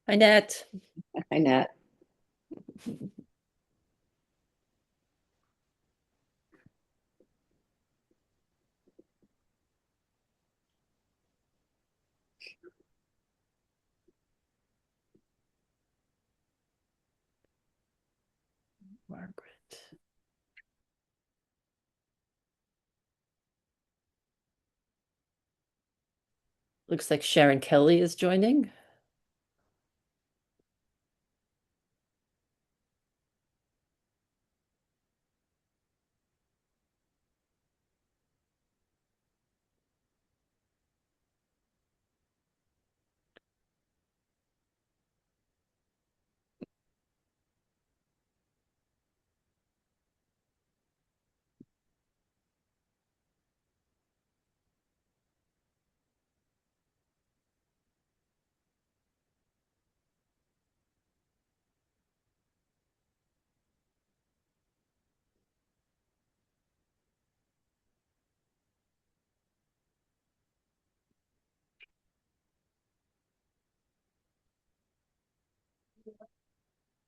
Hi, Nat. Hi, Nat. Margaret. Looks like Sharon Kelly is joining.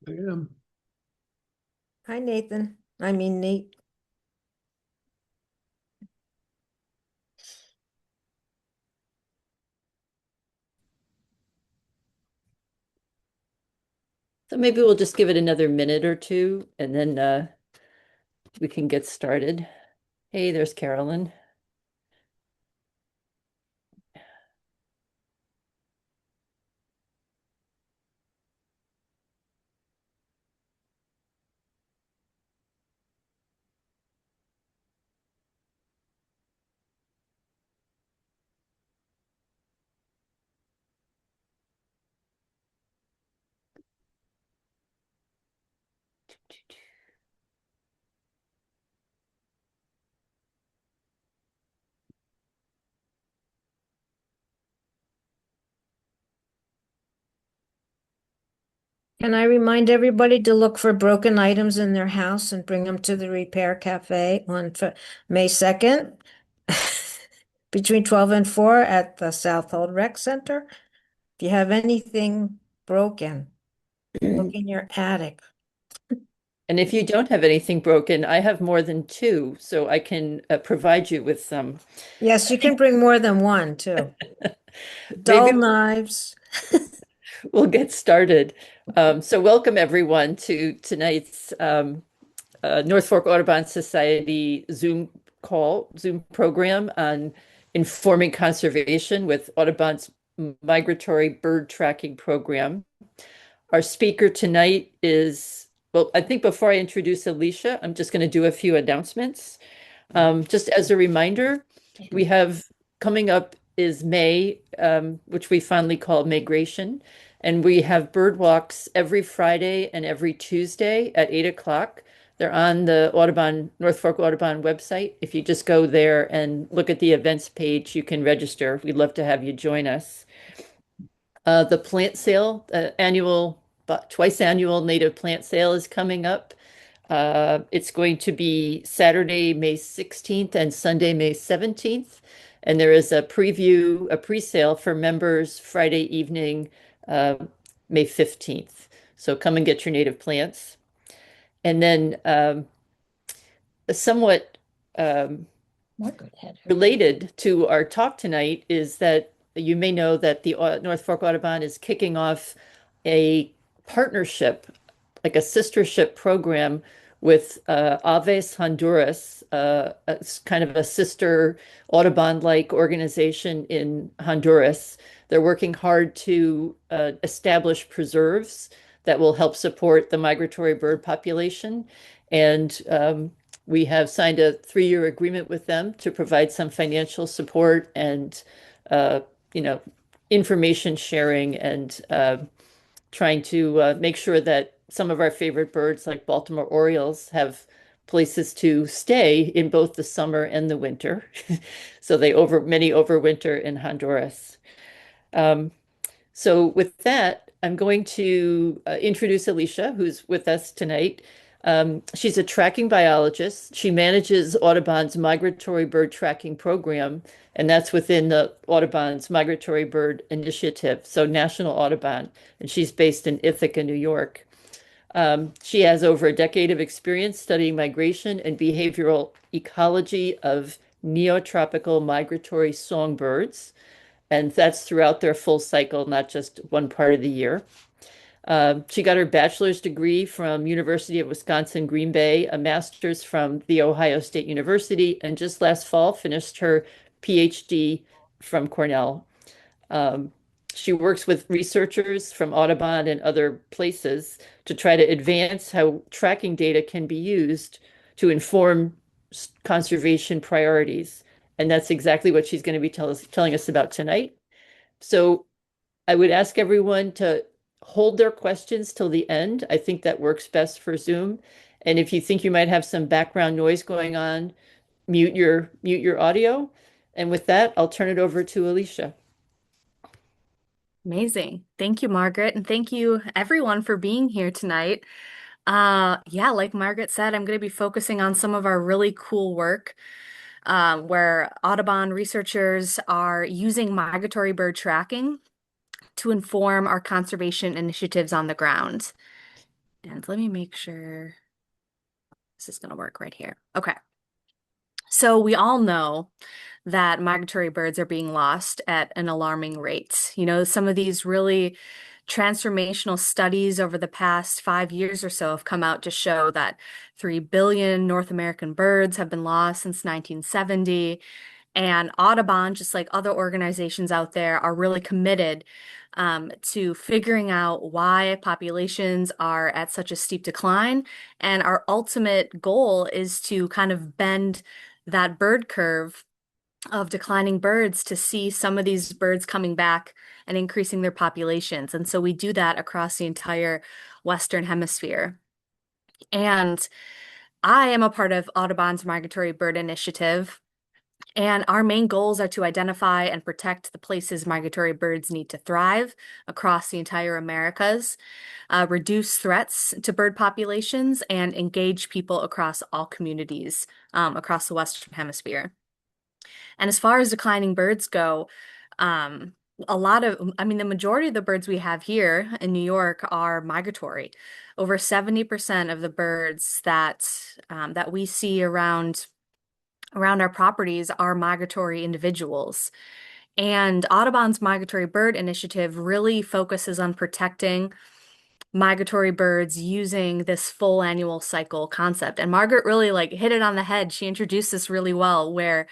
I am. Hi, Nathan. I mean, Nate. So maybe we'll just give it another minute or two and then we can get started. Hey, there's Carolyn. Can I remind everybody to look for broken items in their house and bring them to the Repair Cafe on May 2nd between 12 and 4 at the South Hold Rec Center? If you have anything broken, look in your attic. And if you don't have anything broken, I have more than two, so I can provide you with some. Yes, you can bring more than one too. Maybe Dull knives. we'll get started. So welcome everyone to tonight's North Fork Audubon Society Zoom program on informing conservation with Audubon's Migratory Bird Tracking Program. Our speaker tonight is, well, I think before I introduce Alicia, I'm just going to do a few announcements. Just as a reminder, we have coming up is May, which we fondly call Migration. And we have bird walks every Friday and every Tuesday at 8 o'clock. They're on the Audubon, North Fork Audubon website. If you just go there and look at the events page, you can register. We'd love to have you join us. The plant sale, annual, but twice annual native plant sale is coming up. It's going to be Saturday, May 16th and Sunday, May 17th. And there is a preview, a pre-sale for members Friday evening, uh, May 15th. So come and get your native plants. And then somewhat Margaret had her. related to our talk tonight is that you may know that the North Fork Audubon is kicking off a partnership, like a sistership program with Aves Honduras, it's kind of a sister Audubon-like organization in Honduras. They're working hard to establish preserves that will help support the migratory bird population. And we have signed a 3-year agreement with them to provide some financial support and, uh, you know, information sharing and trying to make sure that some of our favorite birds, like Baltimore Orioles, have places to stay in both the summer and the winter. So many overwinter in Honduras. Um, so with that, I'm going to introduce Alicia, who's with us tonight. She's a tracking biologist. She manages Audubon's Migratory Bird Tracking Program, and that's within the Audubon's Migratory Bird Initiative, so National Audubon, and she's based in Ithaca, New York. She has over a decade of experience studying migration and behavioral ecology of neotropical migratory songbirds, and that's throughout their full cycle, not just one part of the year. She got her bachelor's degree from University of Wisconsin Green Bay, a master's from The Ohio State University, and just last fall finished her PhD from Cornell. Um, she works with researchers from Audubon and other places to try to advance how tracking data can be used to inform conservation priorities. And that's exactly what she's going to be telling us about tonight. So I would ask everyone to hold their questions till the end. I think that works best for Zoom. And if you think you might have some background noise going on, mute your audio. And with that, I'll turn it over to Alicia. Amazing. Thank you, Margaret. And thank you everyone for being here tonight. Yeah, like Margaret said, I'm going to be focusing on some of our really cool work where Audubon researchers are using migratory bird tracking to inform our conservation initiatives on the ground. And let me make sure this is going to work right here. Okay. So we all know that migratory birds are being lost at an alarming rate. You know, some of these really transformational studies over the past 5 years or so have come out to show that 3 billion North American birds have been lost since 1970. And Audubon, just like other organizations out there, are really committed to figuring out why populations are at such a steep decline. And our ultimate goal is to kind of bend that bird curve of declining birds to see some of these birds coming back and increasing their populations. And so we do that across the entire Western Hemisphere. And I am a part of Audubon's Migratory Bird Initiative. And our main goals are to identify and protect the places migratory birds need to thrive across the entire Americas, reduce threats to bird populations, and engage people across all communities across the Western Hemisphere. And as far as declining birds go, the majority of the birds we have here in New York are migratory. Over 70% of the birds that we see around our properties are migratory individuals. And Audubon's Migratory Bird Initiative really focuses on protecting migratory birds using this full annual cycle concept. And Margaret really hit it on the head. She introduced this really well, where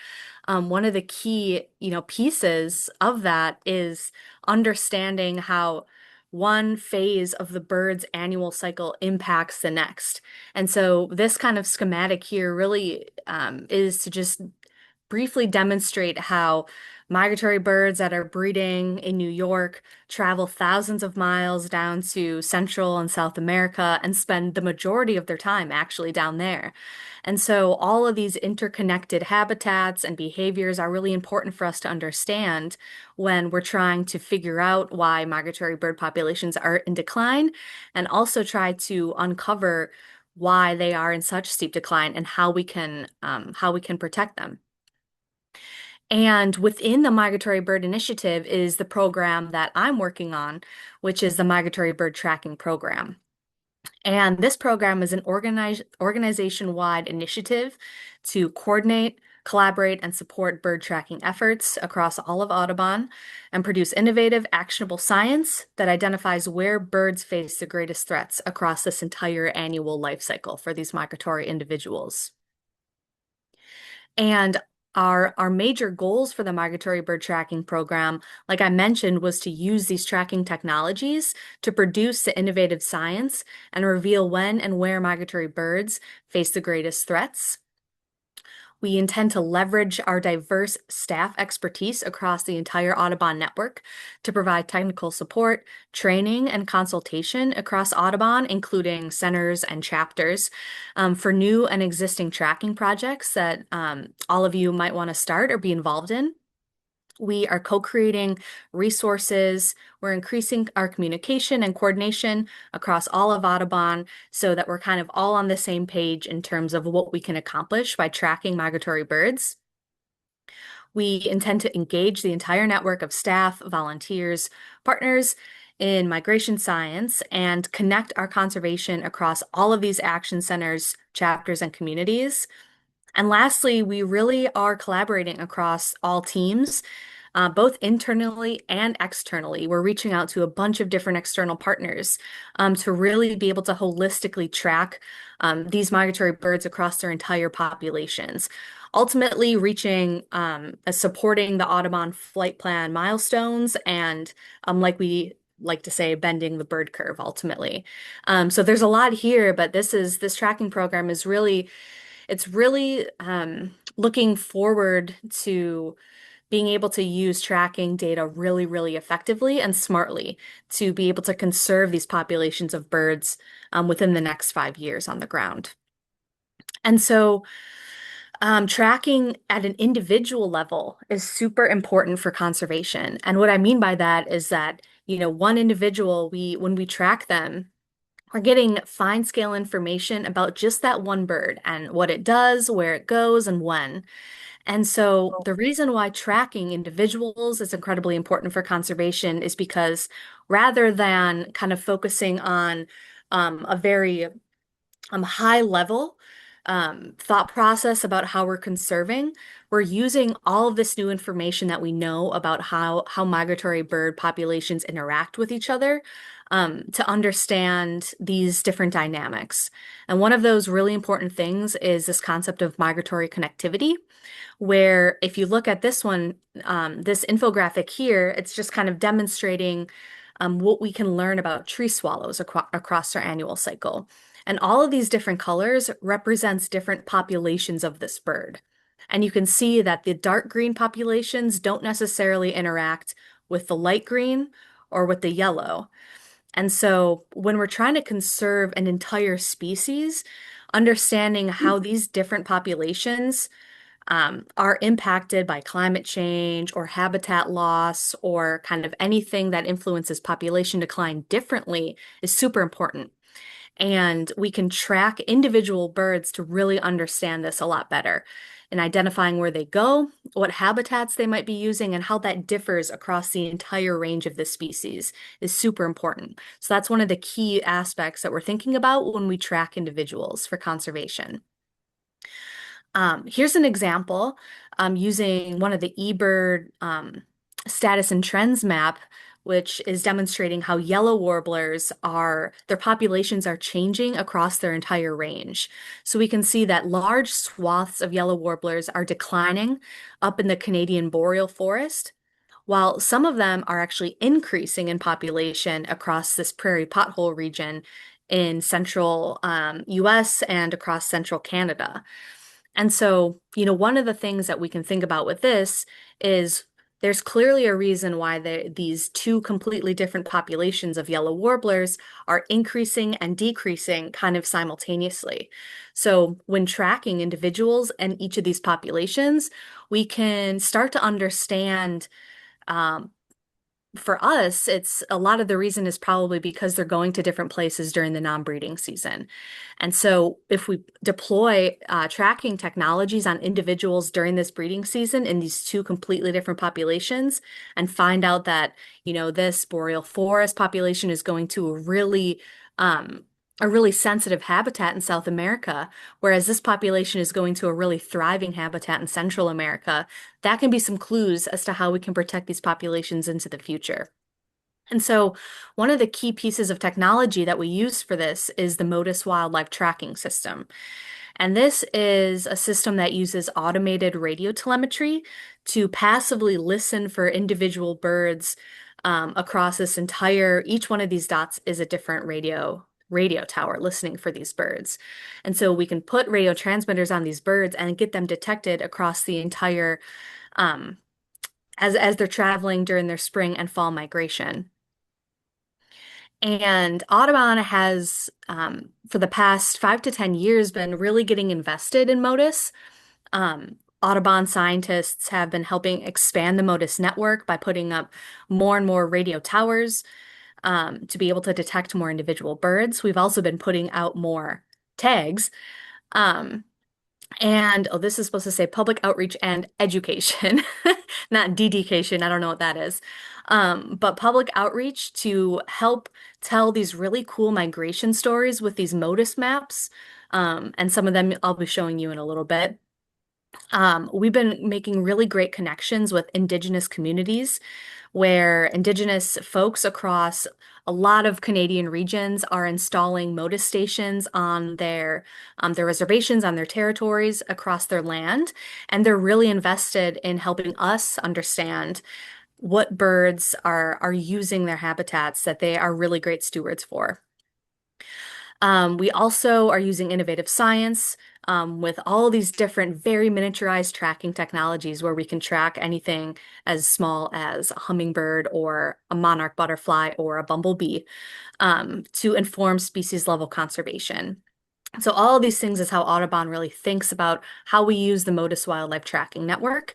one of the key, pieces of that is understanding how one phase of the bird's annual cycle impacts the next. And so this kind of schematic here really is to just briefly demonstrate how migratory birds that are breeding in New York travel thousands of miles down to Central and South America and spend the majority of their time actually down there. And so all of these interconnected habitats and behaviors are really important for us to understand when we're trying to figure out why migratory bird populations are in decline, and also try to uncover why they are in such steep decline and how we can protect them. And within the Migratory Bird Initiative is the program that I'm working on, which is the Migratory Bird Tracking Program. And this program is an organization-wide initiative to coordinate, collaborate, and support bird tracking efforts across all of Audubon and produce innovative, actionable science that identifies where birds face the greatest threats across this entire annual life cycle for these migratory individuals. And our major goals for the Migratory Bird Tracking Program, like I mentioned, was to use these tracking technologies to produce the innovative science and reveal when and where migratory birds face the greatest threats. We intend to leverage our diverse staff expertise across the entire Audubon network to provide technical support, training, and consultation across Audubon, including centers and chapters, for new and existing tracking projects that all of you might want to start or be involved in. We are co-creating resources. We're increasing our communication and coordination across all of Audubon so that we're kind of all on the same page in terms of what we can accomplish by tracking migratory birds. We intend to engage the entire network of staff, volunteers, partners in migration science and connect our conservation across all of these action centers, chapters, and communities. And lastly, we really are collaborating across all teams, both internally and externally. We're reaching out to a bunch of different external partners to really be able to holistically track these migratory birds across their entire populations. Ultimately, reaching supporting the Audubon flight plan milestones and, like we like to say, bending the bird curve ultimately. So there's a lot here, but this tracking program is really it's really looking forward to being able to use tracking data really, really effectively and smartly to be able to conserve these populations of birds within the next 5 years on the ground. And so tracking at an individual level is super important for conservation. And what I mean by that is that, one individual, when we track them, we're getting fine scale information about just that one bird and what it does, where it goes, and when. And so the reason why tracking individuals is incredibly important for conservation is because rather than kind of focusing on a very high level thought process about how we're conserving, we're using all of this new information that we know about how migratory bird populations interact with each other to understand these different dynamics. And one of those really important things is this concept of migratory connectivity, where if you look at this one, this infographic here, it's just kind of demonstrating what we can learn about tree swallows across their annual cycle. And all of these different colors represents different populations of this bird. And you can see that the dark green populations don't necessarily interact with the light green or with the yellow. And so when we're trying to conserve an entire species, understanding how these different populations are impacted by climate change or habitat loss or kind of anything that influences population decline differently is super important. And we can track individual birds to really understand this a lot better in identifying where they go, what habitats they might be using, and how that differs across the entire range of the species is super important. So that's one of the key aspects that we're thinking about when we track individuals for conservation. Here's an example using one of the eBird status and trends map, which is demonstrating how yellow warblers their populations are changing across their entire range. So we can see that large swaths of yellow warblers are declining up in the Canadian boreal forest, while some of them are actually increasing in population across this prairie pothole region in central US and across central Canada. And so, one of the things that we can think about with this is there's clearly a reason why these two completely different populations of yellow warblers are increasing and decreasing kind of simultaneously. So when tracking individuals and each of these populations, we can start to understand for us, it's a lot of the reason is probably because they're going to different places during the non-breeding season. And so if we deploy tracking technologies on individuals during this breeding season in these two completely different populations and find out that, this boreal forest population is going to a really sensitive habitat in South America, whereas this population is going to a really thriving habitat in Central America, that can be some clues as to how we can protect these populations into the future. And so one of the key pieces of technology that we use for this is the Modus Wildlife Tracking System. And this is a system that uses automated radio telemetry to passively listen for individual birds across each one of these dots is a different radio tower listening for these birds. And so we can put radio transmitters on these birds and get them detected across the entire as they're traveling during their spring and fall migration. And Audubon has, for the past 5 to 10 years, been really getting invested in Modus. Audubon scientists have been helping expand the MODIS network by putting up more and more radio towers to be able to detect more individual birds. We've also been putting out more tags. Um, and oh, this is supposed to say public outreach and education, not dedication. I don't know what that is. But public outreach to help tell these really cool migration stories with these MODIS maps. And some of them I'll be showing you in a little bit. We've been making really great connections with Indigenous communities where Indigenous folks across a lot of Canadian regions are installing MODIS stations on their reservations, on their territories, across their land, and they're really invested in helping us understand what birds are using their habitats that they are really great stewards for. We also are using innovative science with all these different very miniaturized tracking technologies where we can track anything as small as a hummingbird or a monarch butterfly or a bumblebee to inform species level conservation. So all of these things is how Audubon really thinks about how we use the MODIS Wildlife Tracking Network.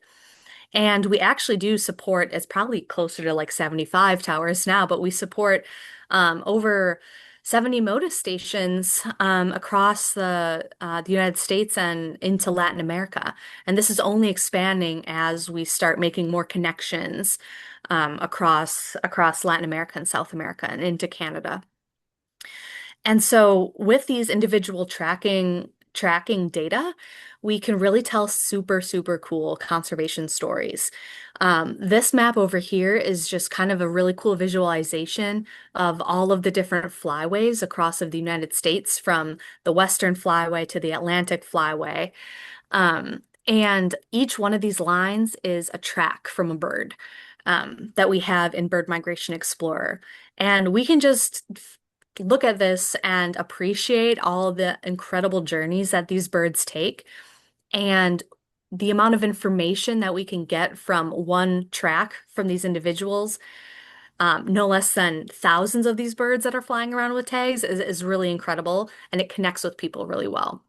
And we actually do support, it's probably closer to like 75 towers now, but we support over 70 MODIS stations across the United States and into Latin America. And this is only expanding as we start making more connections across Latin America and South America and into Canada. And so with these individual tracking data, we can really tell super cool conservation stories. This map over here is just kind of a really cool visualization of all of the different flyways across of the United States, from the Western Flyway to the Atlantic Flyway. And each one of these lines is a track from a bird that we have in Bird Migration Explorer. And we can just look at this and appreciate all the incredible journeys that these birds take and the amount of information that we can get from one track from these individuals. No less than thousands of these birds that are flying around with tags is really incredible, and it connects with people really well.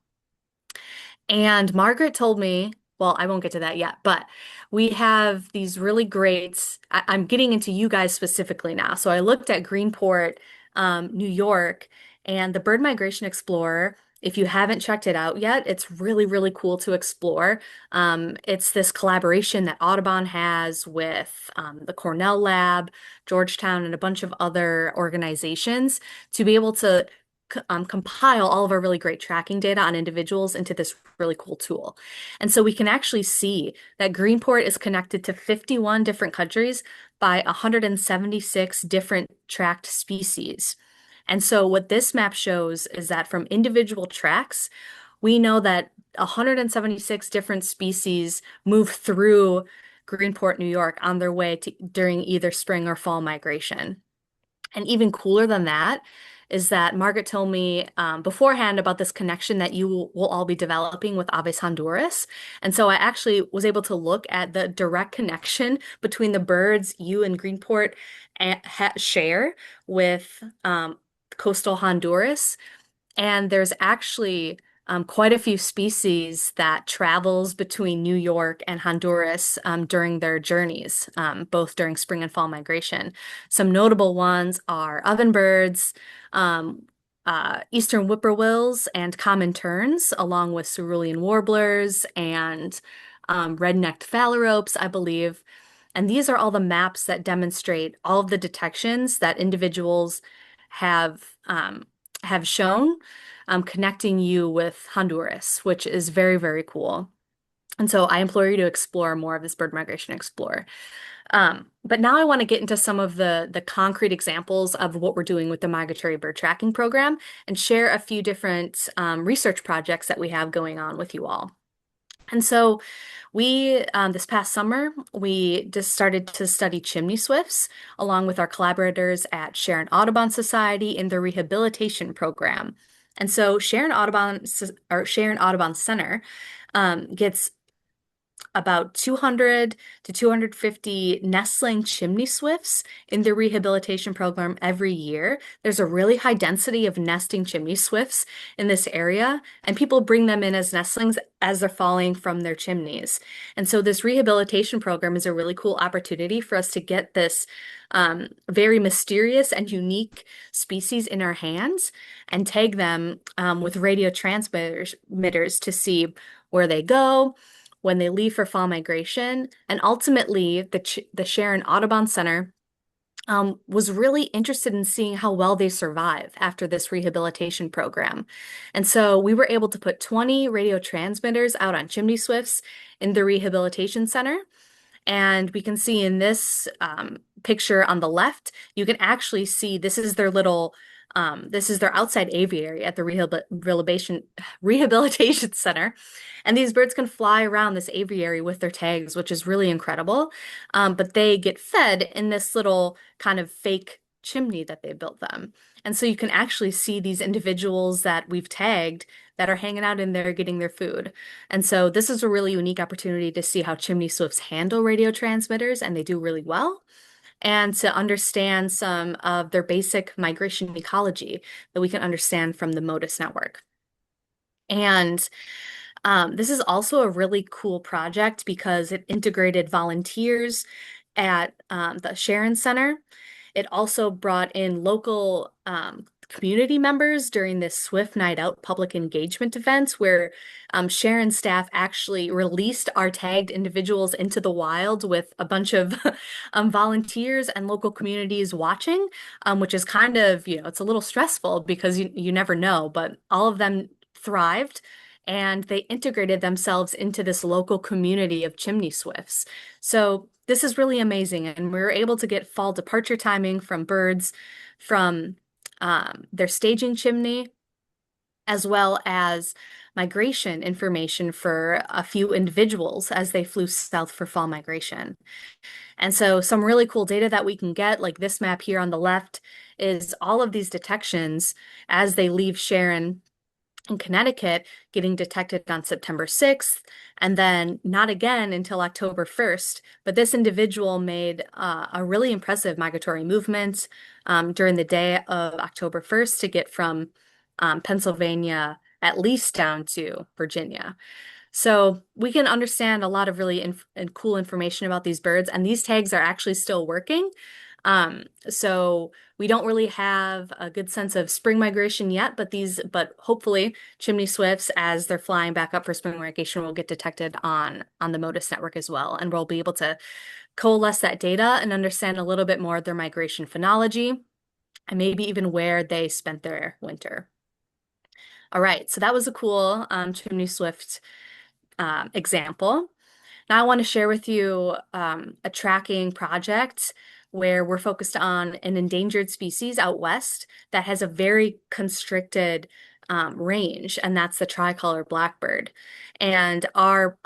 And Margaret told me, well, I won't get to that yet, but we have these really great, I'm getting into you guys specifically now. So I looked at Greenport, New York, and the Bird Migration Explorer. If you haven't checked it out yet, it's really cool to explore. It's this collaboration that Audubon has with the Cornell Lab, Georgetown, and a bunch of other organizations to be able to compile all of our really great tracking data on individuals into this really cool tool. And so we can actually see that Greenport is connected to 51 different countries by 176 different tracked species. And so what this map shows is that from individual tracks, we know that 176 different species move through Greenport, New York on their way to during either spring or fall migration. And even cooler than that is that Margaret told me beforehand about this connection that you will all be developing with Aves Honduras. And so I actually was able to look at the direct connection between the birds you and Greenport share with coastal Honduras. And there's actually quite a few species that travels between New York and Honduras during their journeys, both during spring and fall migration. Some notable ones are ovenbirds, eastern whippoorwills, and common terns, along with cerulean warblers and red-necked phalaropes, I believe. And these are all the maps that demonstrate all of the detections that individuals have shown, connecting you with Honduras, which is very cool. And so I implore you to explore more of this Bird Migration Explorer. But now I want to get into some of the concrete examples of what we're doing with the Migratory Bird Tracking Program and share a few different research projects that we have going on with you all. And so we, this past summer, we just started to study chimney swifts along with our collaborators at Sharon Audubon Society in the rehabilitation program. And so Sharon Audubon Center gets about 200 to 250 nestling chimney swifts in the rehabilitation program every year. There's a really high density of nesting chimney swifts in this area, and people bring them in as nestlings as they're falling from their chimneys. And so this rehabilitation program is a really cool opportunity for us to get this very mysterious and unique species in our hands and tag them with radio transmitters to see where they go, when they leave for fall migration. And ultimately, the Sharon Audubon Center was really interested in seeing how well they survive after this rehabilitation program. And so we were able to put 20 radio transmitters out on chimney swifts in the rehabilitation center. And we can see in this picture on the left, you can actually see this is their little this is their outside aviary at the rehabilitation center. And these birds can fly around this aviary with their tags, which is really incredible. But they get fed in this little kind of fake chimney that they built them. And so you can actually see these individuals that we've tagged that are hanging out in there getting their food. And so this is a really unique opportunity to see how chimney swifts handle radio transmitters, and they do really well, and to understand some of their basic migration ecology that we can understand from the MODIS network. And this is also a really cool project because it integrated volunteers at the Sharon Center. It also brought in local community members during this Swift Night Out public engagement event where Sharon staff actually released our tagged individuals into the wild with a bunch of volunteers and local communities watching, which is kind of, it's a little stressful because you never know, but all of them thrived and they integrated themselves into this local community of chimney swifts. So this is really amazing. And we were able to get fall departure timing from birds from their staging chimney, as well as migration information for a few individuals as they flew south for fall migration. And so some really cool data that we can get, like this map here on the left, is all of these detections as they leave Sharon in Connecticut getting detected on September 6th, and then not again until October 1st. But this individual made a really impressive migratory movement during the day of October 1st to get from Pennsylvania at least down to Virginia. So we can understand a lot of really cool information about these birds, and these tags are actually still working. So we don't really have a good sense of spring migration yet, but hopefully chimney swifts, as they're flying back up for spring migration, will get detected on the MODIS network as well. And we'll be able to coalesce that data and understand a little bit more of their migration phenology and maybe even where they spent their winter. All right, so that was a cool chimney swift example. Now I want to share with you a tracking project where we're focused on an endangered species out west that has a very constricted range, and that's the tricolor blackbird. And our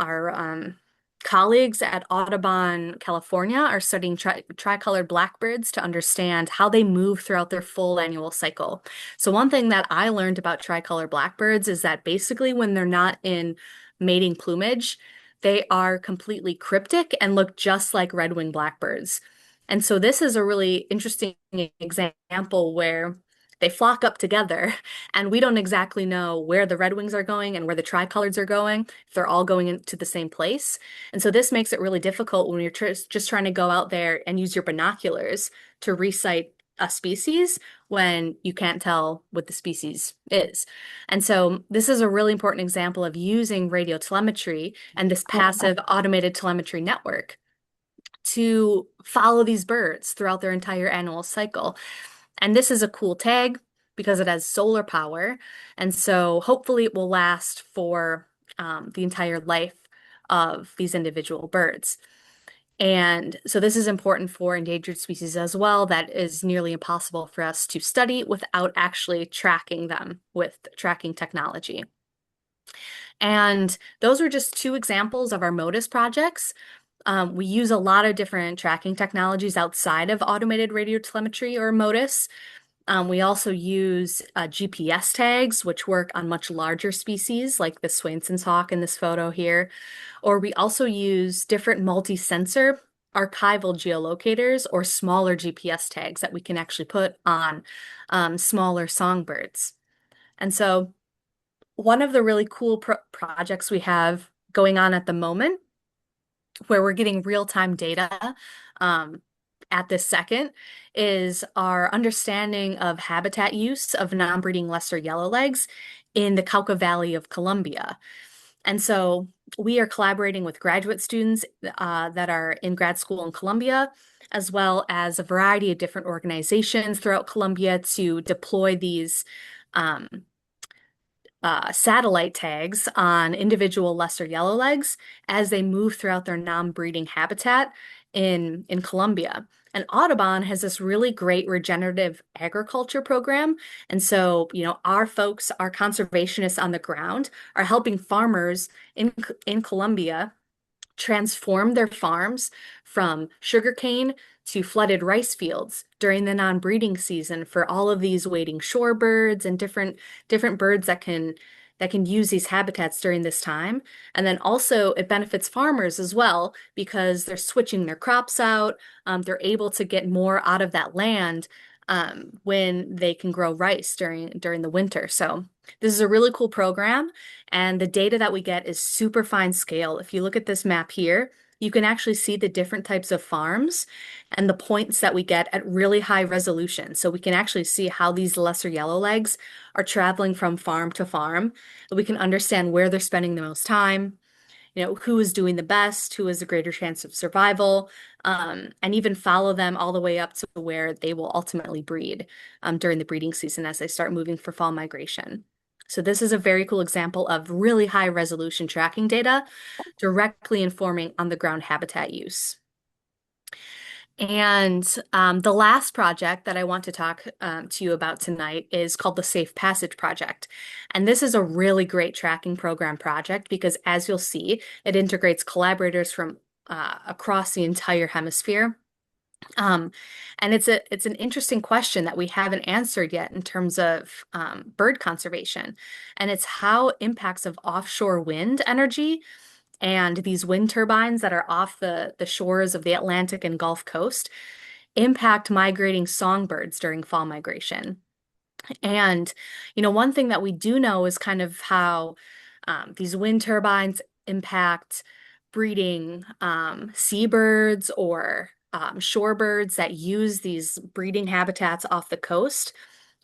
colleagues at Audubon, California are studying tricolored blackbirds to understand how they move throughout their full annual cycle. So one thing that I learned about tricolored blackbirds is that basically when they're not in mating plumage, they are completely cryptic and look just like red-winged blackbirds. And so this is a really interesting example where they flock up together and we don't exactly know where the redwings are going and where the tricolors are going, if they're all going into the same place. And so this makes it really difficult when you're just trying to go out there and use your binoculars to recite a species when you can't tell what the species is. And so this is a really important example of using radio telemetry and this passive automated telemetry network to follow these birds throughout their entire annual cycle. And this is a cool tag because it has solar power. And so hopefully it will last for the entire life of these individual birds. And so this is important for endangered species as well. That is nearly impossible for us to study without actually tracking them with tracking technology. And those are just two examples of our MODIS projects. We use a lot of different tracking technologies outside of automated radio telemetry or MODIS. We also use GPS tags, which work on much larger species like the Swainson's hawk in this photo here. Or we also use different multi-sensor archival geolocators or smaller GPS tags that we can actually put on smaller songbirds. And so one of the really cool projects we have going on at the moment, where we're getting real-time data at this second, is our understanding of habitat use of non-breeding lesser yellowlegs in the Cauca Valley of Colombia. And so we are collaborating with graduate students that are in grad school in Colombia, as well as a variety of different organizations throughout Colombia to deploy these satellite tags on individual lesser yellowlegs as they move throughout their non-breeding habitat in Colombia. And Audubon has this really great regenerative agriculture program. And so, our folks, our conservationists on the ground, are helping farmers in Colombia transform their farms from sugarcane to flooded rice fields during the non-breeding season for all of these wading shorebirds and different birds that can use these habitats during this time. And then also it benefits farmers as well because they're switching their crops out. They're able to get more out of that land when they can grow rice during the winter. So this is a really cool program, and the data that we get is super fine scale. If you look at this map here, you can actually see the different types of farms and the points that we get at really high resolution. So we can actually see how these lesser yellowlegs are traveling from farm to farm. We can understand where they're spending the most time, who is doing the best, who has a greater chance of survival, and even follow them all the way up to where they will ultimately breed during the breeding season as they start moving for fall migration. So this is a very cool example of really high resolution tracking data directly informing on-the-ground habitat use. And the last project that I want to talk to you about tonight is called the Safe Passage Project. And this is a really great tracking program project because, as you'll see, it integrates collaborators from across the entire hemisphere. And it's an interesting question that we haven't answered yet in terms of bird conservation. And it's how impacts of offshore wind energy and these wind turbines that are off the shores of the Atlantic and Gulf Coast impact migrating songbirds during fall migration. And, one thing that we do know is kind of how these wind turbines impact breeding seabirds or shorebirds that use these breeding habitats off the coast.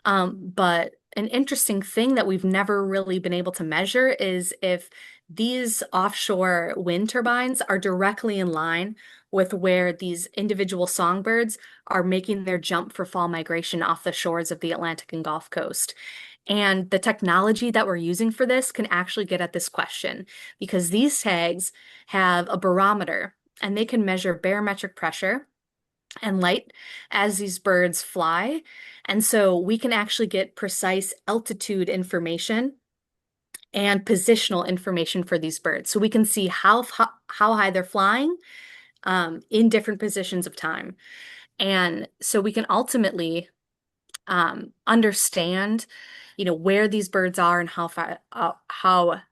But an interesting thing that we've never really been able to measure is if these offshore wind turbines are directly in line with where these individual songbirds are making their jump for fall migration off the shores of the Atlantic and Gulf Coast. And the technology that we're using for this can actually get at this question because these tags have a barometer and they can measure barometric pressure and light as these birds fly. And so we can actually get precise altitude information and positional information for these birds. So we can see how high they're flying in different positions of time. And so we can ultimately understand, where these birds are and how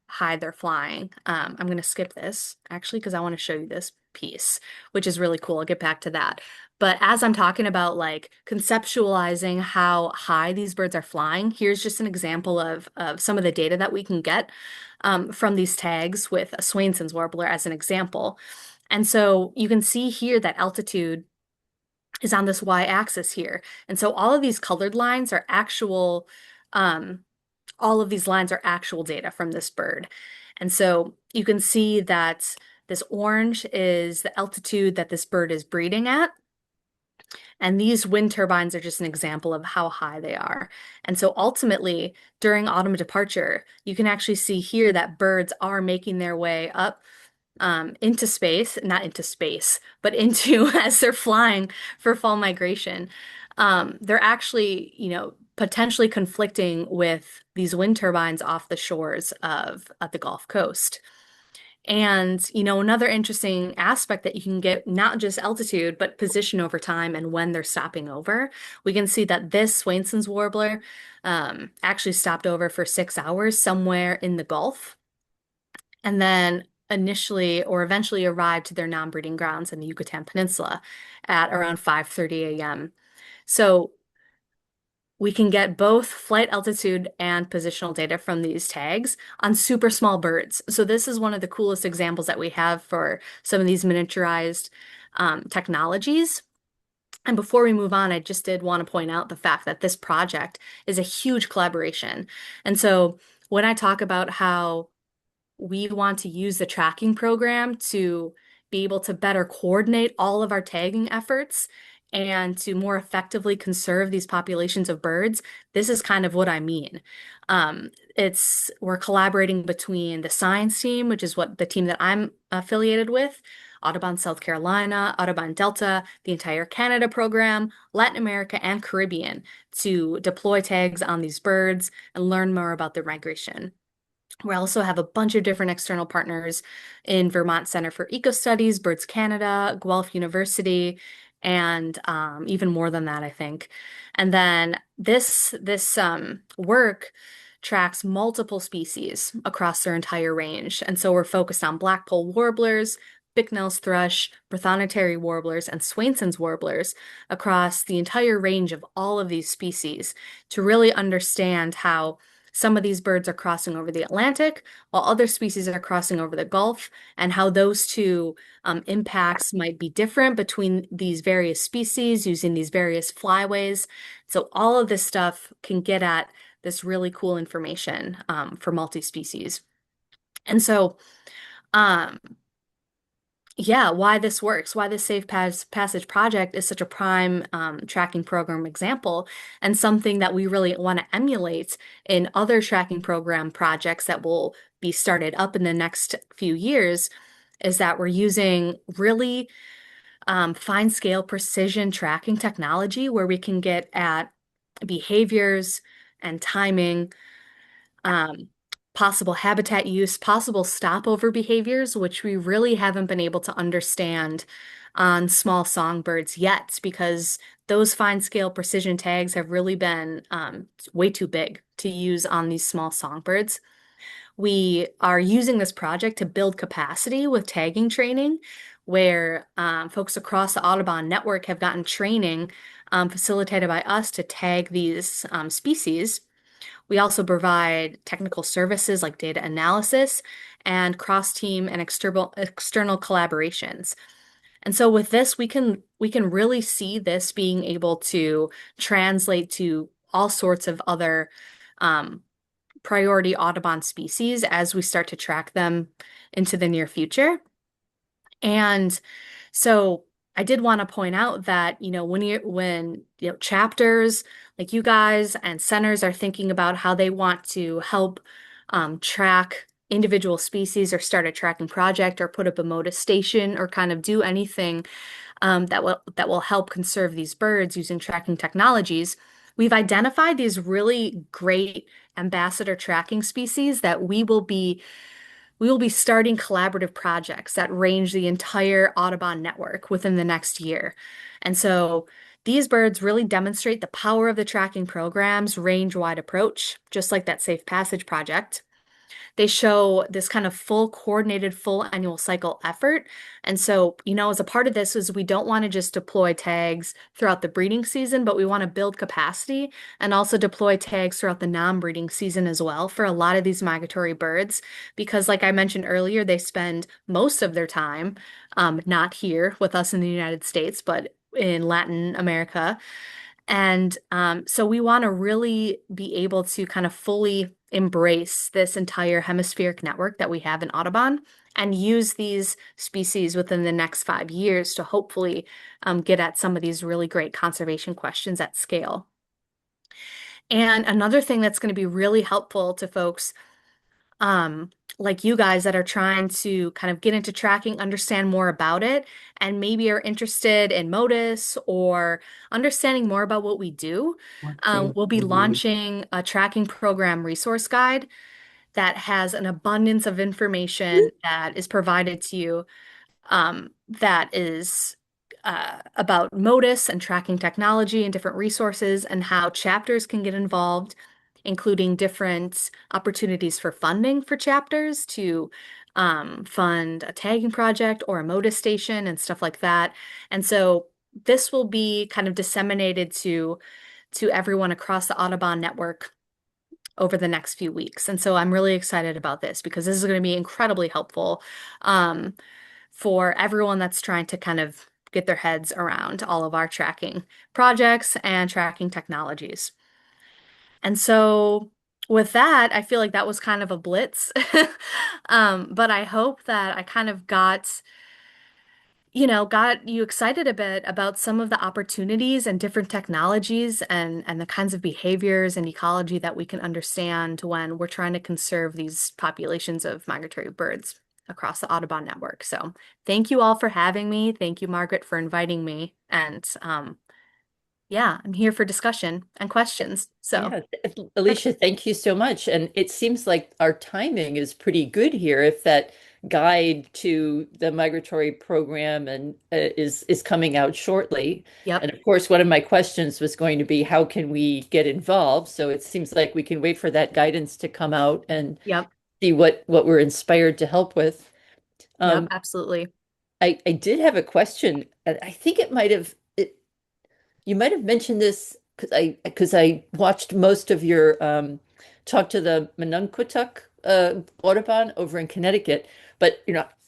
high they're flying. I'm going to skip this actually because I want to show you this piece, which is really cool. I'll get back to that. But as I'm talking about like conceptualizing how high these birds are flying, here's just an example of some of the data that we can get from these tags with a Swainson's warbler as an example. And so you can see here that altitude is on this y-axis here. And so all of these colored lines are actual, all of these lines are actual data from this bird. And so you can see that this orange is the altitude that this bird is breeding at. And these wind turbines are just an example of how high they are. And so ultimately, during autumn departure, you can actually see here that birds are making their way up into space, not into space, but into as they're flying for fall migration. They're actually, potentially conflicting with these wind turbines off the shores of the Gulf Coast. And, another interesting aspect that you can get not just altitude, but position over time and when they're stopping over. We can see that this Swainson's warbler actually stopped over for 6 hours somewhere in the Gulf, and then initially or eventually arrived to their non-breeding grounds in the Yucatan Peninsula at around 5:30 a.m. So we can get both flight altitude and positional data from these tags on super small birds. So this is one of the coolest examples that we have for some of these miniaturized technologies. And before we move on, I just did want to point out the fact that this project is a huge collaboration. And so when I talk about how we want to use the tracking program to be able to better coordinate all of our tagging efforts and to more effectively conserve these populations of birds, this is kind of what I mean. We're collaborating between the science team, which is what the team that I'm affiliated with, Audubon South Carolina, Audubon Delta, the entire Canada program, Latin America, and Caribbean to deploy tags on these birds and learn more about their migration. We also have a bunch of different external partners in Vermont Center for Eco Studies, Birds Canada, Guelph University, and even more than that, I think. And then this work tracks multiple species across their entire range. And so we're focused on blackpoll warblers, Bicknell's thrush, Brythonotary warblers, and Swainson's warblers across the entire range of all of these species to really understand how some of these birds are crossing over the Atlantic, while other species are crossing over the Gulf, and how those two impacts might be different between these various species using these various flyways. So all of this stuff can get at this really cool information for multi-species. And so, um, yeah, why this works, why this Safe Passage project is such a prime tracking program example, and something that we really want to emulate in other tracking program projects that will be started up in the next few years, is that we're using really fine scale precision tracking technology where we can get at behaviors and timing, um, possible habitat use, possible stopover behaviors, which we really haven't been able to understand on small songbirds yet, because those fine scale precision tags have really been way too big to use on these small songbirds. We are using this project to build capacity with tagging training, where folks across the Audubon network have gotten training facilitated by us to tag these species. We also provide technical services like data analysis and cross-team and external collaborations. And so with this, we can really see this being able to translate to all sorts of other priority Audubon species as we start to track them into the near future. And so I did want to point out that, when chapters like you guys and centers are thinking about how they want to help track individual species or start a tracking project or put up a MODIS station or kind of do anything that will help conserve these birds using tracking technologies, we've identified these really great ambassador tracking species that we will be starting collaborative projects that range the entire Audubon network within the next year. And so these birds really demonstrate the power of the tracking program's range-wide approach, just like that Safe Passage project. They show this kind of full coordinated, full annual cycle effort. And so, as a part of this is we don't want to just deploy tags throughout the breeding season, but we want to build capacity and also deploy tags throughout the non-breeding season as well for a lot of these migratory birds, because like I mentioned earlier, they spend most of their time not here with us in the United States, but in Latin America. And so we want to really be able to kind of fully embrace this entire hemispheric network that we have in Audubon and use these species within the next 5 years to hopefully get at some of these really great conservation questions at scale. And another thing that's going to be really helpful to folks like you guys that are trying to kind of get into tracking, understand more about it, and maybe are interested in MODIS or understanding more about what we do. We'll be launching a tracking program resource guide that has an abundance of information that is provided to you, that is about MODIS and tracking technology and different resources and how chapters can get involved, including different opportunities for funding for chapters to fund a tagging project or a MODIS station and stuff like that. And so this will be kind of disseminated to everyone across the Audubon network over the next few weeks. And so I'm really excited about this because this is going to be incredibly helpful for everyone that's trying to kind of get their heads around all of our tracking projects and tracking technologies. And so with that, I feel like that was kind of a blitz. But I hope that I kind of got you excited a bit about some of the opportunities and different technologies and the kinds of behaviors and ecology that we can understand when we're trying to conserve these populations of migratory birds across the Audubon network. So thank you all for having me. Thank you, Margaret, for inviting me. And yeah, I'm here for discussion and questions. So Yeah, Alicia, thank you so much. And it seems like our timing is pretty good here. If that guide to the migratory program and is coming out shortly. yep, And of course, one of my questions was going to be how can we get involved? So it seems like we can wait for that guidance to come out and yep, see what we're inspired to help with. yep, Um, absolutely. I did have a question. And I think you might have mentioned this because I watched most of your talk to the Mononquituck Audubon over in Connecticut. But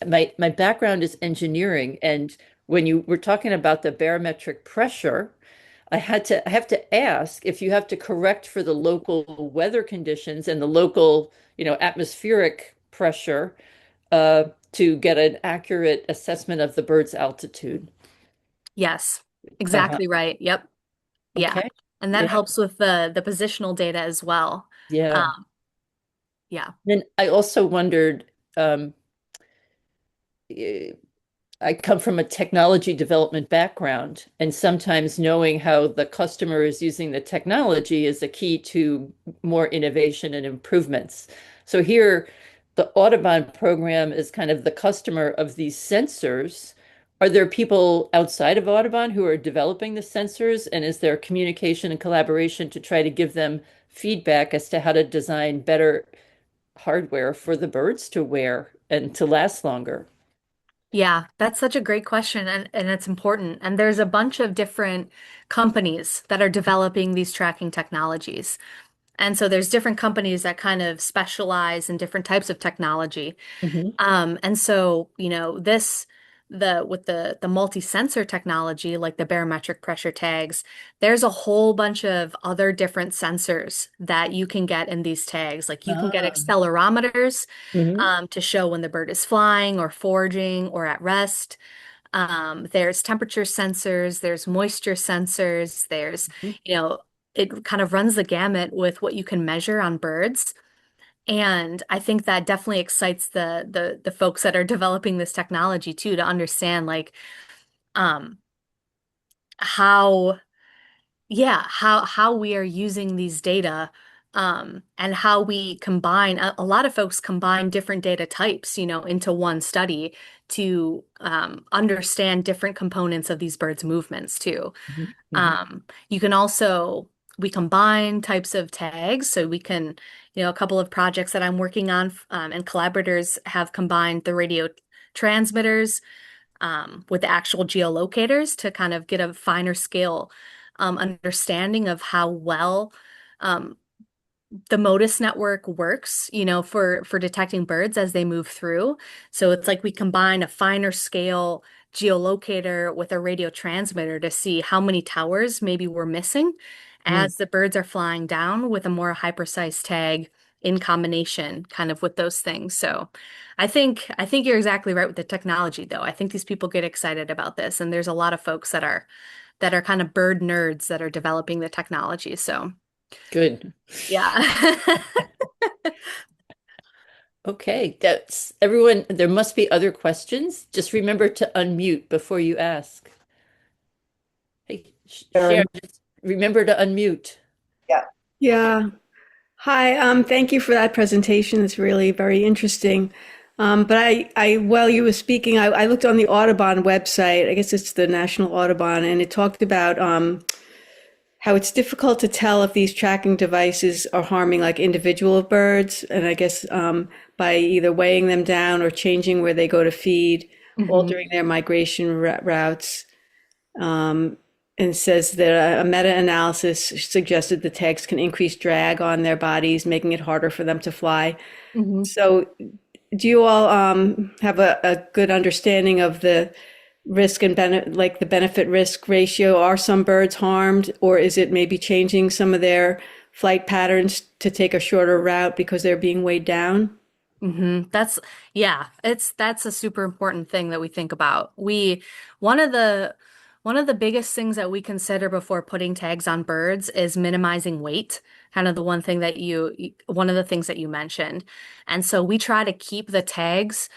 my background is engineering, and when you were talking about the barometric pressure, I have to ask if you have to correct for the local weather conditions and the local, atmospheric pressure to get an accurate assessment of the bird's altitude. Yes, Uh-huh. exactly right. Yep. Yeah. Okay. And that Yeah. helps with the positional data as well. Yeah. Um, yeah. Then I also wondered, um, eh, I come from a technology development background, and sometimes knowing how the customer is using the technology is a key to more innovation and improvements. So here, the Audubon program is kind of the customer of these sensors. Are there people outside of Audubon who are developing the sensors, and is there communication and collaboration to try to give them feedback as to how to design better hardware for the birds to wear and to last longer? Yeah, that's such a great question and it's important. And there's a bunch of different companies that are developing these tracking technologies. And so there's different companies that kind of specialize in different types of technology. Hmm. And so, this with the multi-sensor technology, like the barometric pressure tags, there's a whole bunch of other different sensors that you can get in these tags. Like you can get Ah. accelerometers Hmm. to show when the bird is flying or foraging or at rest. There's temperature sensors, there's moisture sensors, you know, it kind of runs the gamut with what you can measure on birds. And I think that definitely excites the folks that are developing this technology too, to understand like um how how we are using these data, and how we combine a lot of folks combine different data types, into one study to understand different components of these birds' movements too. Hmm. You can also we combine types of tags, so we can, a couple of projects that I'm working on, and collaborators have combined the radio transmitters with the actual geolocators to kind of get a finer scale understanding of how well um, the MODIS network works, for detecting birds as they move through. So it's like we combine a finer scale geolocator with a radio transmitter to see how many towers maybe we're missing Mm. as the birds are flying down with a more high precise tag in combination kind of with those things. So I think you're exactly right with the technology though. I think these people get excited about this and there's a lot of folks that are kind of bird nerds that are developing the technology. So Good. yeah. Okay, that's everyone. There must be other questions. Just remember to unmute before you ask. Hey, Sharon, Sharon. just remember to unmute. Yeah. Yeah. Hi, thank you for that presentation. It's really very interesting. But while you were speaking, I looked on the Audubon website. I guess it's the National Audubon, and it talked about how it's difficult to tell if these tracking devices are harming like individual birds, and I guess by either weighing them down or changing where they go to feed, Hmm. altering their migration routes. And says that a meta-analysis suggested the tags can increase drag on their bodies, making it harder for them to fly. Hmm. So, do you all have a good understanding of the risk and benefit, like the benefit risk ratio? Are some birds harmed, or is it maybe changing some of their flight patterns to take a shorter route because they're being weighed down? That's yeah, that's a super important thing that we think about. One of the one of the biggest things that we consider before putting tags on birds is minimizing weight, kind of the one thing that one of the things that you mentioned. And so we try to keep the tags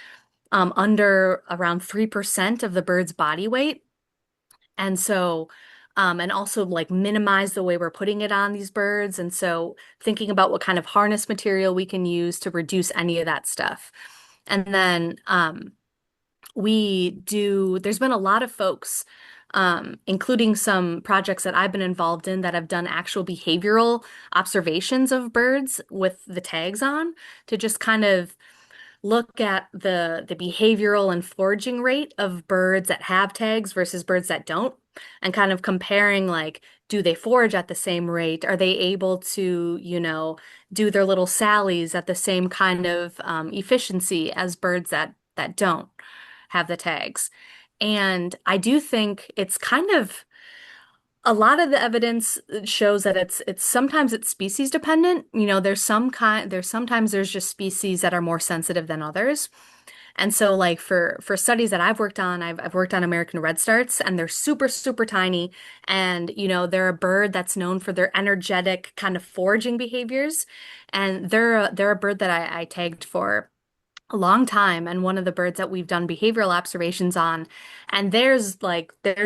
under around 3% of the bird's body weight. And so, and also like minimize the way we're putting it on these birds. And so thinking about what kind of harness material we can use to reduce any of that stuff. And then there's been a lot of folks, including some projects that I've been involved in that have done actual behavioral observations of birds with the tags on to just kind of look at the behavioral and foraging rate of birds that have tags versus birds that don't, and kind of comparing like, do they forage at the same rate? Are they able to, do their little sallies at the same kind of efficiency as birds that don't have the tags? And I do think it's kind of a lot of the evidence shows that it's sometimes it's species dependent. There's sometimes there's just species that are more sensitive than others. And so like for studies that I've worked on, I've worked on American redstarts and they're super, super tiny. And they're a bird that's known for their energetic kind of foraging behaviors. And they're a bird that I tagged for a long time and one of the birds that we've done behavioral observations on, and there's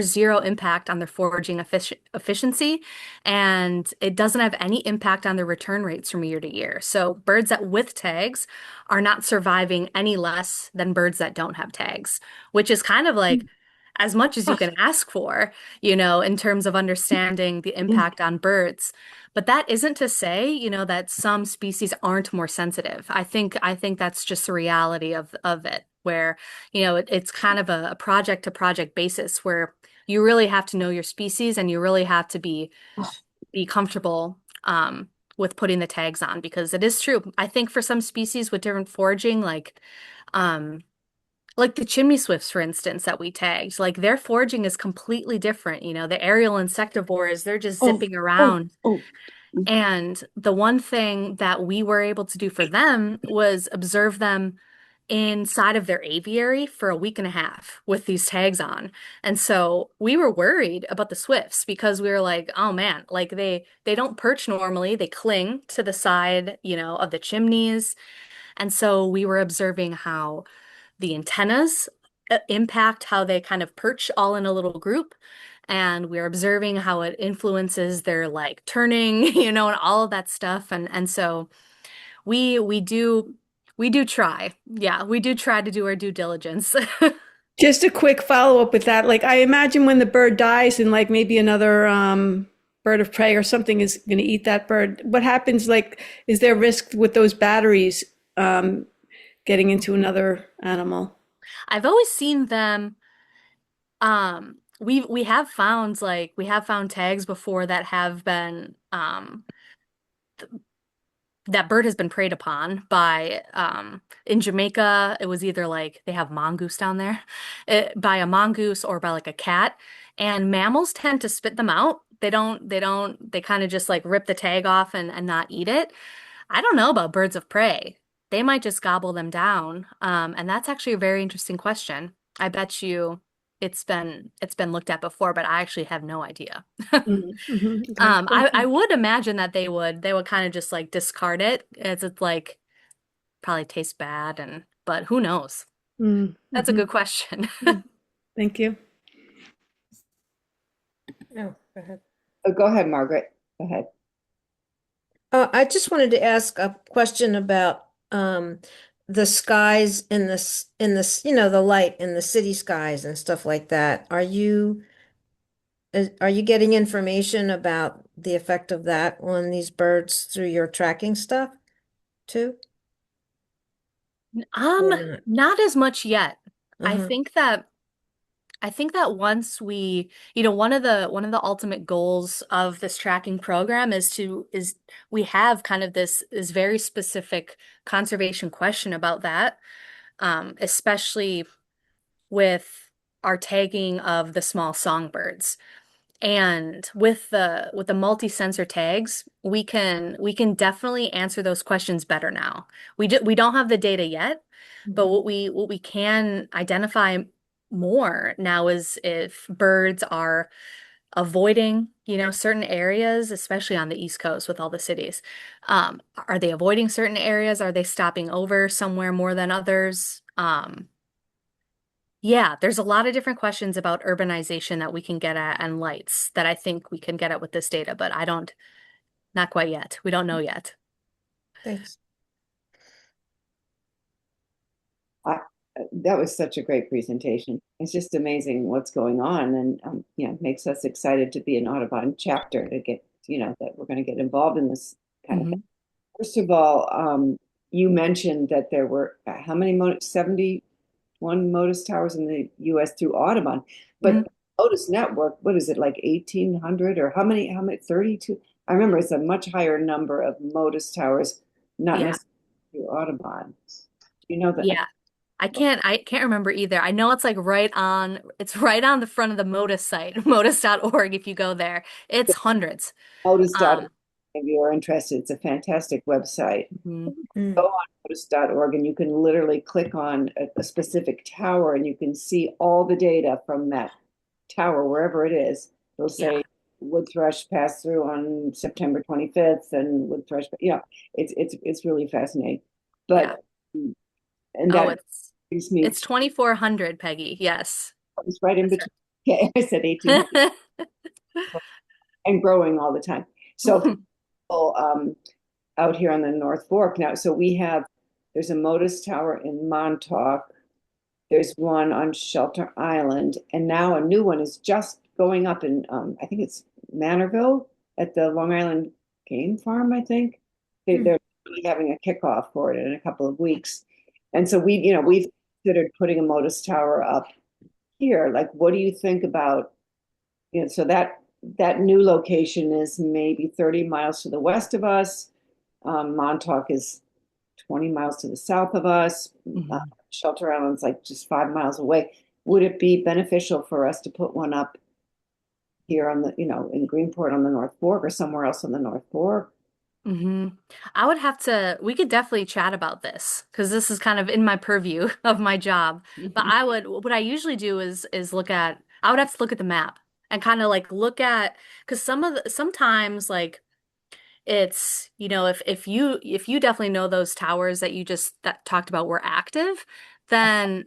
zero impact on their foraging efficiency, and it doesn't have any impact on their return rates from year to year. So birds that with tags are not surviving any less than birds that don't have tags, which is kind of like as much as you can ask for, in terms of understanding the impact on birds. But that isn't to say, that some species aren't more sensitive. I think that's just the reality of it, where, it's kind of a project to project basis where you really have to know your species and you really have to be comfortable with putting the tags on because it is true. I think for some species with different foraging, um like the chimney swifts, for instance, that we tagged, like their foraging is completely different. The aerial insectivores, they're just Oh, zipping oh, around. oh. And the one thing that we were able to do for them was observe them inside of their aviary for a week and a half with these tags on. And so we were worried about the swifts because we were like, oh man, like they don't perch normally. They cling to the side, of the chimneys. And so we were observing how the antennas impact how they kind of perch all in a little group. And we're observing how it influences their like turning, and all of that stuff. And so we do try. Yeah, we do try to do our due diligence. Just a quick follow-up with that. Like, I imagine when the bird dies and like maybe another bird of prey or something is going to eat that bird, what happens? Like, is there risk with those batteries um, getting into another animal? I've always seen them. We have found tags before that have been that bird has been preyed upon by in Jamaica. It was either like they have mongoose down there, by a mongoose or by like a cat. And mammals tend to spit them out. They kind of just like rip the tag off and not eat it. I don't know about birds of prey. They might just gobble them down. And that's actually a very interesting question. I bet you it's been looked at before, but I actually have no idea. Okay, thank I you. would imagine that they would kind of just like discard it as it's like probably tastes bad, and but who knows? That's a Mm-hmm. good question. Thank you. Oh, go ahead. Oh, go ahead, Margaret. Go ahead. I just wanted to ask a question about the skies in this, the light in the city skies and stuff like that. Are you getting information about the effect of that on these birds through your tracking stuff too? Um, Or not? not as much yet. I Uh-huh. think that I think that once one of the ultimate goals of this tracking program is we have kind of this very specific conservation question about that, especially with our tagging of the small songbirds. And with the multi-sensor tags, we can definitely answer those questions better now. We don't have the data yet, but what we can identify more now is if birds are avoiding, certain areas, especially on the East Coast with all the cities. Are they avoiding certain areas? Are they stopping over somewhere more than others? Yeah, there's a lot of different questions about urbanization that we can get at and lights that I think we can get at with this data, but not quite yet. We don't know yet. Thanks. I, that was such a great presentation. It's just amazing what's going on, and makes us excited to be an Audubon chapter to get, that we're going to get involved in this kind of thing. Mhm. First of all, you mentioned that there were how many 71 Modus towers in the U.S. through Audubon, but Mhm. Modus network, what is it, like 1,800 or how many? 32? I remember it's a much higher number of Modus towers, not Yeah. necessarily through Audubon. You know that. Yeah. I can't remember either. I know it's right on the front of the Modus site, modus.org if you go there. It's hundreds. Modus.org, Um, if you are interested. It's a fantastic website. mhm. Go Mm. on Modus.org and you can literally click on a specific tower and you can see all the data from that tower, wherever it is. It'll Yeah. say wood thrush passed through on September 25th and wood thrush, it's really fascinating. Yeah. But, and Oh, that it's brings me, it's 2,400, Peggy. Yes. it's right in That's between. Okay, I said 1,800 right. and growing all the time. So, people, out here on the North Fork now. So there's a Modus Tower in Montauk. There's one on Shelter Island, and now a new one is just going up in, I think it's Manorville at the Long Island Game Farm, I think. Mm. They're really having a kickoff for it in a couple of weeks. And so we've considered putting a Modus Tower up here. Like, what do you think about, so that new location is maybe 30 miles to the west of us. Montauk is 20 miles to the south of us. Mhm. Shelter Island's like just 5 miles away. Would it be beneficial for us to put one up here on in Greenport on the North Fork or somewhere else on the North Fork? hmm we could definitely chat about this because this is kind of in my purview of my job. But what I usually do is I would have to look at the map and kind of like look at, because sometimes like it's, if you definitely know those towers that you just that talked about were active, then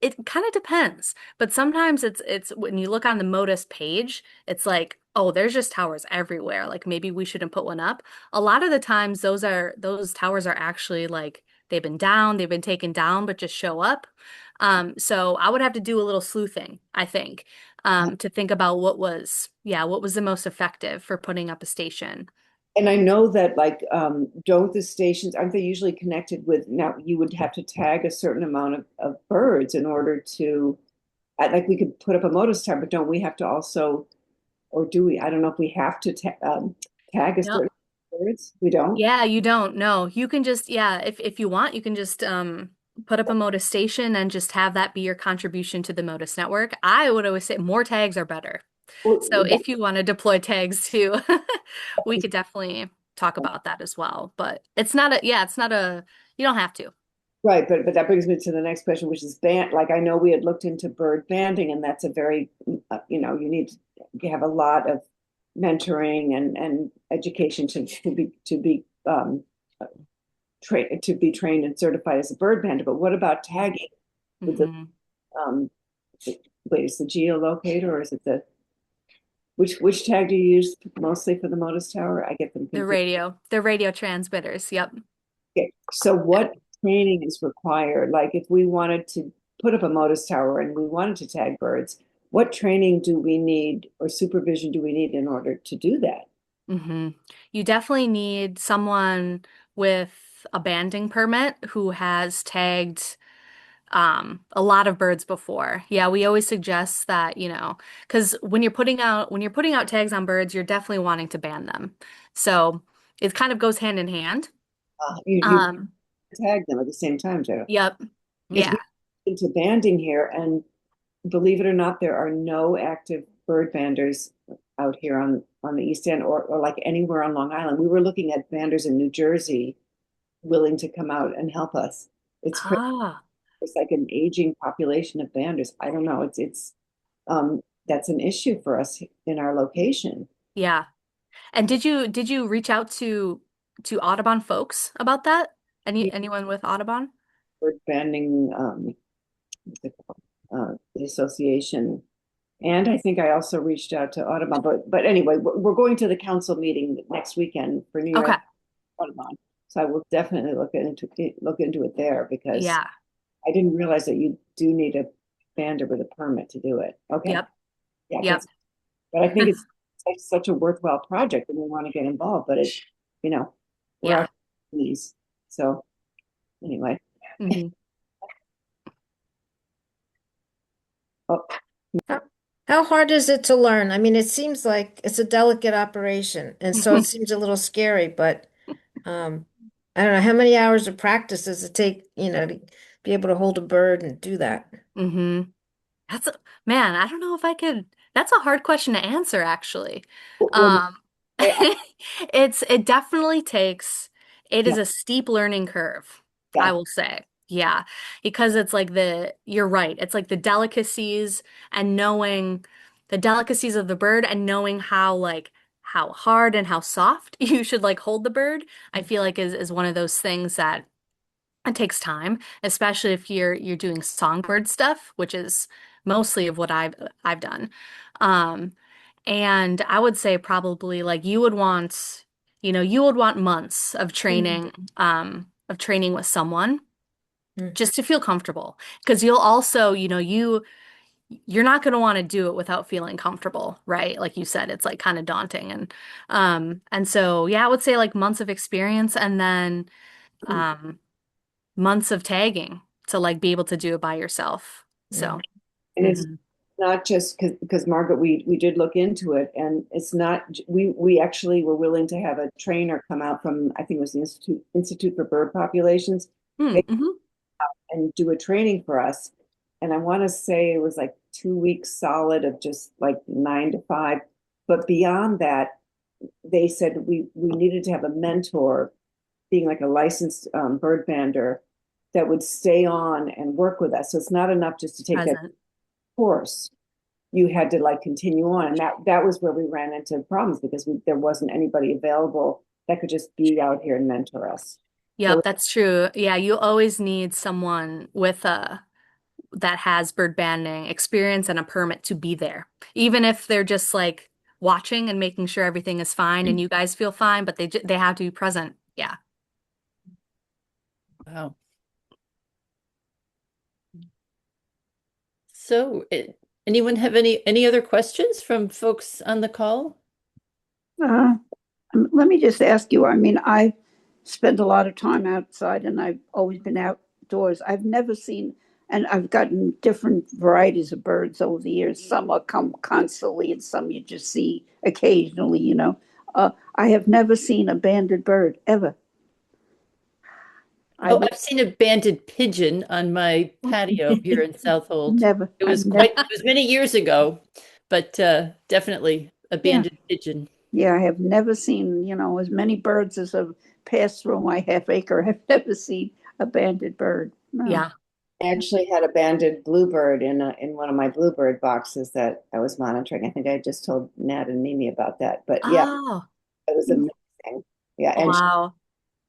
it kind of depends. But sometimes it's when you look on the Modus page, it's like, oh, there's just towers everywhere. Like maybe we shouldn't put one up. A lot of the times those towers are actually like they've been taken down, but just show up. So I would have to do a little sleuthing, I think, to think about what was the most effective for putting up a station. And I know that like don't the stations, aren't they usually connected with, now you would have to tag a certain amount of birds in order to, like we could put up a Modus Tower, but don't we have to also, or do we? I don't know if we have to tag a No. certain birds. We don't. Yeah, you don't. No, you can just, yeah, if you want, you can just put up a Modus station and just have that be your contribution to the Modus network. I would always say more tags are better. So Well, if you want to deploy tags too, we could definitely talk about that as well. But it's not a, you don't have to. right, but that brings me to the next question, which is band. Like I know we had looked into bird banding, and that's a very, you need to have a lot of mentoring and education to be trained and certified as a bird bander. But what about tagging with the hmm um, wait, is the geolocator or is it the Which tag do you use mostly for the Motus Tower? I get them confused. The radio transmitters. Yep. Okay. So what training is required? Like if we wanted to put up a Motus Tower and we wanted to tag birds, what training do we need or supervision do we need in order to do that? You definitely need someone with a banding permit who has tagged a lot of birds before. Yeah, we always suggest that, because when you're putting out tags on birds, you're definitely wanting to band them. So it kind of goes hand in hand. You Um, tag them at the same time, Joe. yep. Because Yeah. we into banding here, and believe it or not, there are no active bird banders out here on the East End or like anywhere on Long Island. We were looking at banders in New Jersey willing to come out and help us. It's crazy. Ah, It's like an aging population of banders. I don't know. That's an issue for us in our location. yeah. And did you reach out to Audubon folks about that? Anyone with Audubon? Bird banding, the association. And I think I also reached out to Audubon, but anyway, we're going to the council meeting next weekend for New Okay. York Audubon. So I will definitely look into it there because Yeah. I didn't realize that you do need a bander with a permit to do it. Okay. Yep. Yeah, Yep. but I think it's like such a worthwhile project and we want to get involved, but it's, we're Yeah. out these. So anyway. Mhm. Oh, How hard is it to learn? I mean, it seems like it's a delicate operation, and so it seems a little scary, but um, I don't know, how many hours of practice does it take, to be able to hold a bird and do that? hmm Man, I don't know if I could. That's a hard question to answer, actually. well, Um, I, it definitely takes, it is yeah, a steep learning curve, I yeah. will say. Yeah, because it's like you're right. It's like the delicacies and knowing the delicacies of the bird and knowing how hard and how soft you should like hold the bird, I feel like is one of those things that it takes time, especially if you're doing songbird stuff, which is mostly of what I've done. Um, and I would say probably like you would want months of training with someone Mm. just to feel comfortable. Because you'll also, you're not going to want to do it without feeling comfortable, right? Like you said, it's like kind of daunting. And so yeah, I would say like months of experience and then um months of tagging to like be able to do it by yourself. So, Mm. And it's mhm. not just because Margaret, we did look into it, and it's not we actually were willing to have a trainer come out from I think it was the Institute for Bird Populations Mm-hmm. and do a training for us. And I want to say it was like 2 weeks solid of just like 9 to 5. But beyond that, they said we needed to have a mentor, being like a licensed bird bander that would stay on and work with us. So it's not enough just to take that Present. course. You had to like continue on, and that was where we ran into problems because there wasn't anybody available that could just be out here and mentor us. So Yep, that's true. Yeah, you always need someone with a that has bird banding experience and a permit to be there. Even if they're just like watching and making sure everything is fine and you guys feel fine, but they have to be present. Yeah. Wow. So, anyone have any other questions from folks on the call? Uh, Let me just ask you, I mean, I spend a lot of time outside and I've always been outdoors. I've never seen, and I've gotten different varieties of birds over the years. Some are come constantly and some you just see occasionally. I have never seen a banded bird ever. I Oh, would I've seen a banded pigeon on my patio here in Southold. never, It I've was never, it was many years ago, but definitely a yeah, banded pigeon. yeah, I have never seen, as many birds as have passed through my half acre. I've never seen a banded bird. No. Yeah. I actually had a banded bluebird in one of my bluebird boxes that I was monitoring. I think I just told Nat and Mimi about that. But yeah, Oh, it was amazing. Yeah, and wow.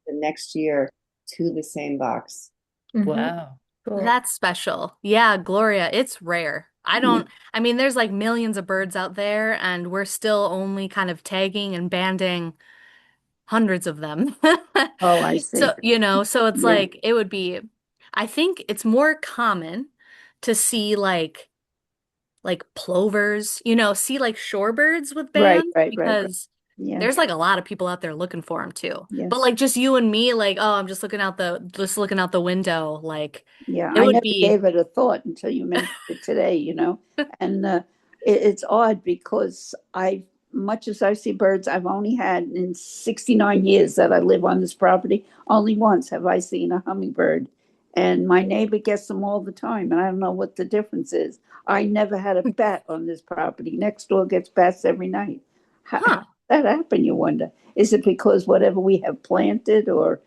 the next year to the same box. Mhm. Wow. Cool. That's special. Yeah, Gloria, it's rare. I don't, I mean, there's like millions of birds out there, and we're still only kind of tagging and banding hundreds of them. Oh, I see. So, so it's Yeah. like it would be, I think it's more common to see like plovers, see like shorebirds with Right, bands right, right, right. because Yeah, there's like a lot of people out there looking for them too. But yes. like just you and me, like, oh, I'm just looking out the window, like Yeah, it I would never be, gave it a thought until you mentioned it today. And it's odd because much as I see birds, I've only had in 69 years that I live on this property, only once have I seen a hummingbird. And my neighbor gets them all the time, and I don't know what the difference is. I never had a bat on this property. Next door gets bats every night. How huh. that happen, you wonder? Is it because whatever we have planted, or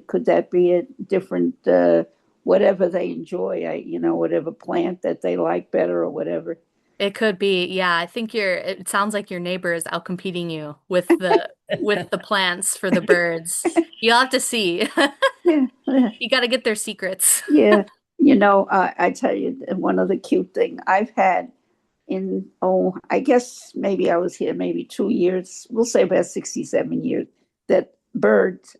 could that be a different whatever they enjoy, whatever plant that they like better or whatever. It could be. Yeah, I think it sounds like your neighbor is outcompeting you with the plants for the birds. You'll have to see. Yeah, You got to get their secrets. yeah. I tell you, one of the cute thing I've had I guess maybe I was here maybe 2 years, we'll say about 67 years, that birds,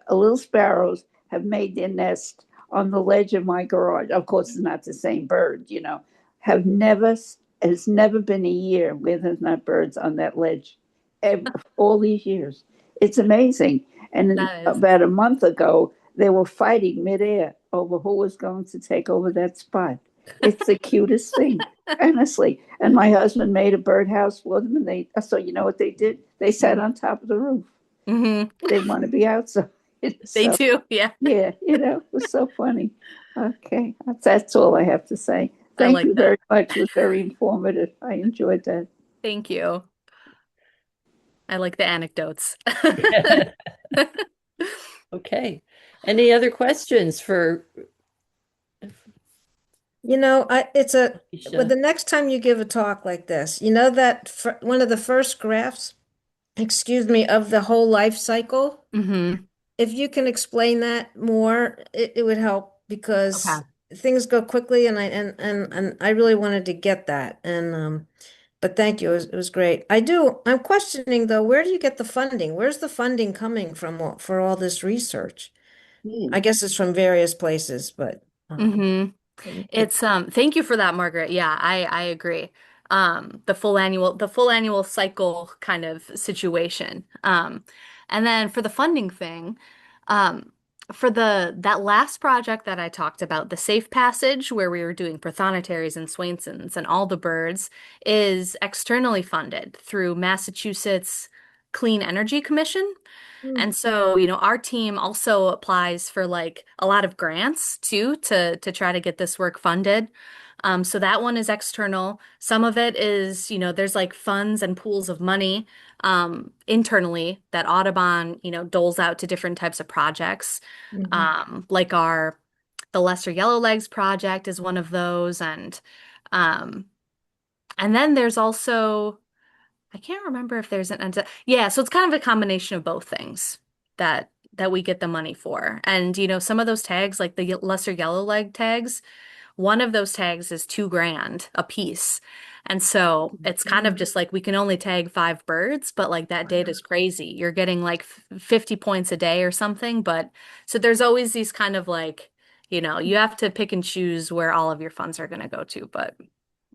little sparrows, have made their nest on the ledge of my garage. Of course, it's not the same bird, have never, has never been a year where there's not birds on that ledge. All these years. It's amazing. And That is. about a month ago, they were fighting midair over who was going to take over that spot. It's the cutest thing, honestly. And my husband made a birdhouse for them, and so you know what they did? They sat on top of the roof. Hmm. They want to be outside. They So, do. Yeah. yeah, it was so funny. Okay, that's all I have to say. I Thank like you that. very much. It was very informative. I enjoyed that. Thank you. I like the anecdotes. Okay. Any other questions for But Alicia? the next time you give a talk like this, that one of the first graphs, excuse me, of the whole life cycle, Hmm. if you can explain that more, it would help Okay. because things go quickly and I really wanted to get that. But thank you. It was great. I'm questioning though, where do you get the funding? Where's the funding coming from for all this research? Hmm. I guess it's from various places, but Hmm. it, Thank you for that, Margaret. Yeah, I agree. The full annual cycle kind of situation. And then for the funding thing, um, for that last project that I talked about, the Safe Passage, where we were doing Prothonotary and Swainsons and all the birds, is externally funded through Massachusetts Clean Energy Commission. Hmm. And so, our team also applies for like a lot of grants too to try to get this work funded. So that one is external. Some of it is, there's like funds and pools of money internally that Audubon, doles out to different types of projects. Mhm. Like the Lesser Yellowlegs project is one of those, um, and then there's also I can't remember if there's yeah, so it's kind of a combination of both things that we get the money for. And some of those tags, like the lesser yellow leg tags, one of those tags is 2 grand a piece. And so it's kind of just like we can only tag 5 birds, but like that data is crazy. You're getting like 50 points a day or something. But so there's always these kind of like, you have to pick and choose where all of your funds are going to go to. But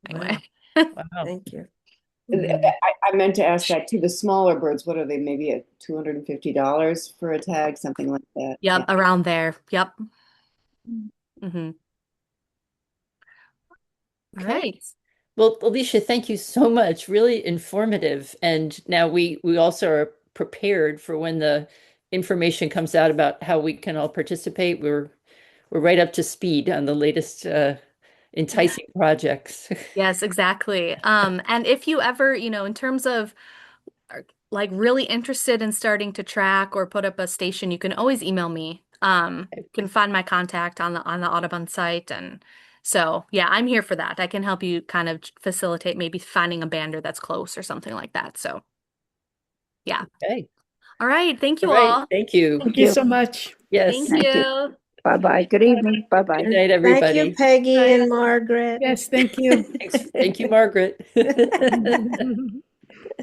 anyway. Wow. Wow. Thank you. Mhm. I meant to ask that too. The smaller birds, what are they? Maybe at $250 for a tag, something like that. Yep, Yeah. around there. Yep. Hmm. All right. Okay. Well, Alicia, thank you so much. Really informative. And now we also are prepared for when the information comes out about how we can all participate. We're right up to speed on the latest enticing projects. Yes, exactly. And if you ever, in terms of like really interested in starting to track or put up a station, you can always email me. You can find my contact on the Audubon site. And so, yeah, I'm here for that. I can help you kind of facilitate maybe finding a bander that's close or something like that. So, yeah. Okay. All right. Thank All you right. all. Thank you. Thank Thank you you. so much. Yes. Thank Thank you. you. Bye-bye. Good evening. Bye-bye. Good night, Thank you, everybody. Peggy and Margaret. Yes, thank you. Thanks. Thank you, Margaret.